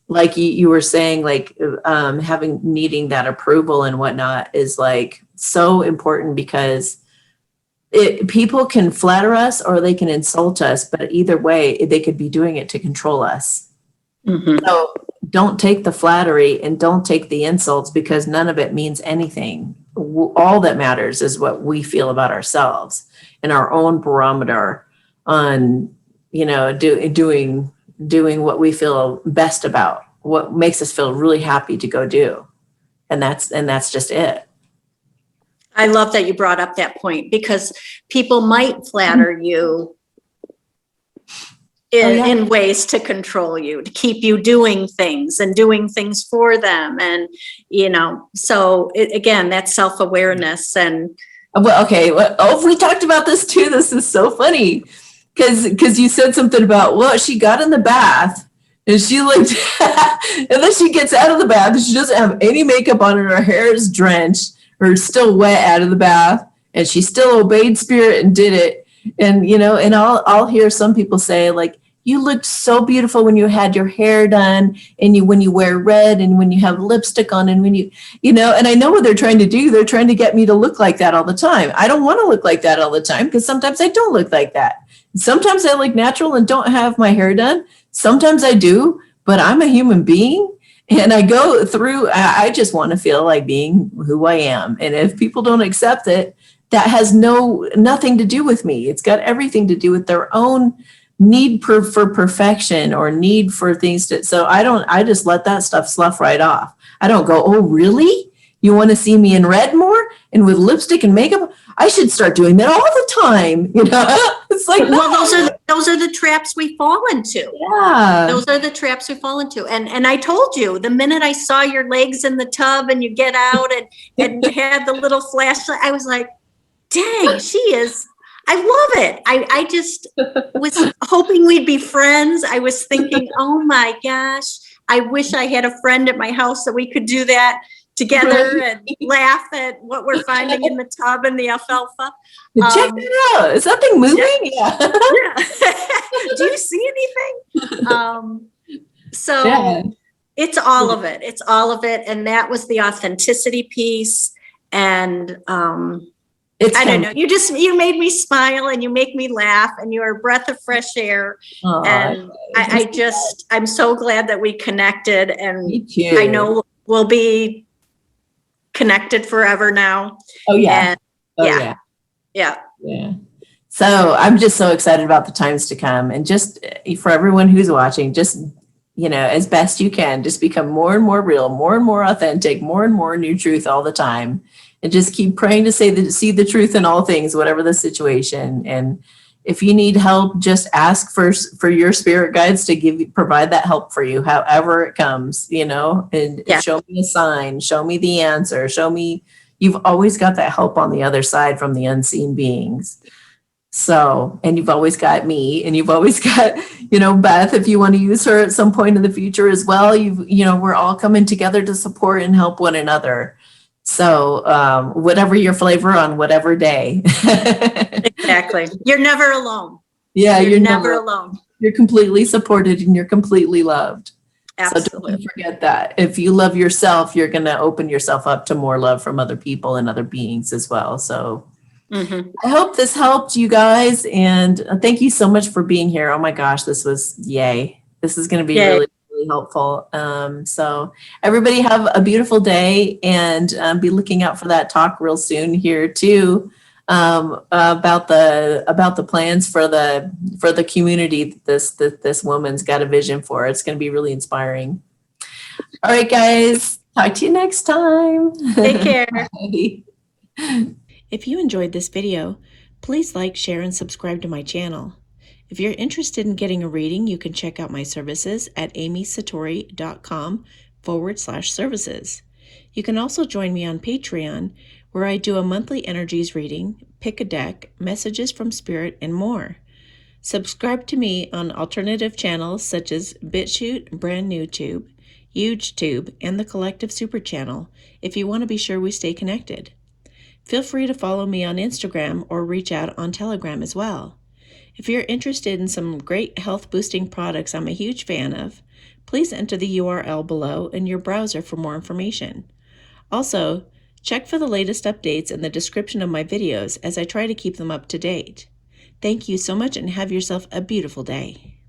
Like you were saying, like needing that approval and whatnot is like so important, because people can flatter us or they can insult us, but either way, they could be doing it to control us. Mm-hmm. So don't take the flattery and don't take the insults, because none of it means anything. All that matters is what we feel about ourselves and our own barometer on, doing what we feel best about, what makes us feel really happy to go do. And that's just it. I love that you brought up that point, because people might flatter you in ways to control you, to keep you doing things and doing things for them. And, so again, that's self-awareness. And well, okay. Well, we talked about this too. This is so funny because you said something about, well, she got in the bath and she looked, and then she gets out of the bath and she doesn't have any makeup on and her hair is drenched or still wet out of the bath, and she still obeyed Spirit and did it. And, and I'll hear some people say, like, you looked so beautiful when you had your hair done, and when you wear red, and when you have lipstick on, and when and I know what they're trying to do. They're trying to get me to look like that all the time. I don't want to look like that all the time, because sometimes I don't look like that. Sometimes I look natural and don't have my hair done. Sometimes I do, but I'm a human being. And I go through, I just want to feel like being who I am. And if people don't accept it, that has nothing to do with me. It's got everything to do with their own need for perfection, or need for things so I just let that stuff slough right off. I don't go, oh, really? You want to see me in red more and with lipstick and makeup? I should start doing that all the time. It's like, well, those are the traps we fall into. Yeah. Those are the traps we fall into. And I told you, the minute I saw your legs in the tub and you get out and had the little flashlight, I was like, dang, she is. I love it. I just was hoping we'd be friends. I was thinking, oh my gosh, I wish I had a friend at my house that we could do that together and laugh at what we're finding in the tub and the alfalfa. Check it out. Is that thing moving? Yeah. Do you see anything? It's all of it. It's all of it. And that was the authenticity piece. And I don't know. You made me smile and you make me laugh, and you're a breath of fresh air. And I'm so glad that we connected, and me too. I know we'll be connected forever now. Oh yeah. And yeah. So I'm just so excited about the times to come, and just for everyone who's watching, just, as best you can, just become more and more real, more and more authentic, more and more new truth all the time. And just keep praying to see the truth in all things, whatever the situation. And if you need help, just ask for your spirit guides to provide that help for you, however it comes, and show me a sign, show me the answer, show me you've always got that help on the other side from the unseen beings. So, and you've always got me, and you've always got, Beth, if you want to use her at some point in the future as well. We're all coming together to support and help one another. So whatever your flavor on whatever day. Exactly. You're never alone. Yeah, you're never alone. You're completely supported and you're completely loved. Absolutely. So don't forget that. If you love yourself, you're going to open yourself up to more love from other people and other beings as well. So I hope this helped you guys. And thank you so much for being here. Oh my gosh, this was yay. This is going to be really, really really helpful. So everybody have a beautiful day, and be looking out for that talk real soon here too, about the plans for the community that this woman's got a vision for. It's going to be really inspiring. All right, guys. Talk to you next time. Take care. Bye. If you enjoyed this video, please like, share, and subscribe to my channel. If you're interested in getting a reading, you can check out my services at amysatori.com/services. You can also join me on Patreon, where I do a monthly energies reading, pick a deck, messages from spirit, and more. Subscribe to me on alternative channels such as BitChute, Brand New Tube, HugeTube, and the Collective Super Channel if you want to be sure we stay connected. Feel free to follow me on Instagram or reach out on Telegram as well. If you're interested in some great health boosting products I'm a huge fan of, please enter the URL below in your browser for more information. Also, check for the latest updates in the description of my videos as I try to keep them up to date. Thank you so much and have yourself a beautiful day.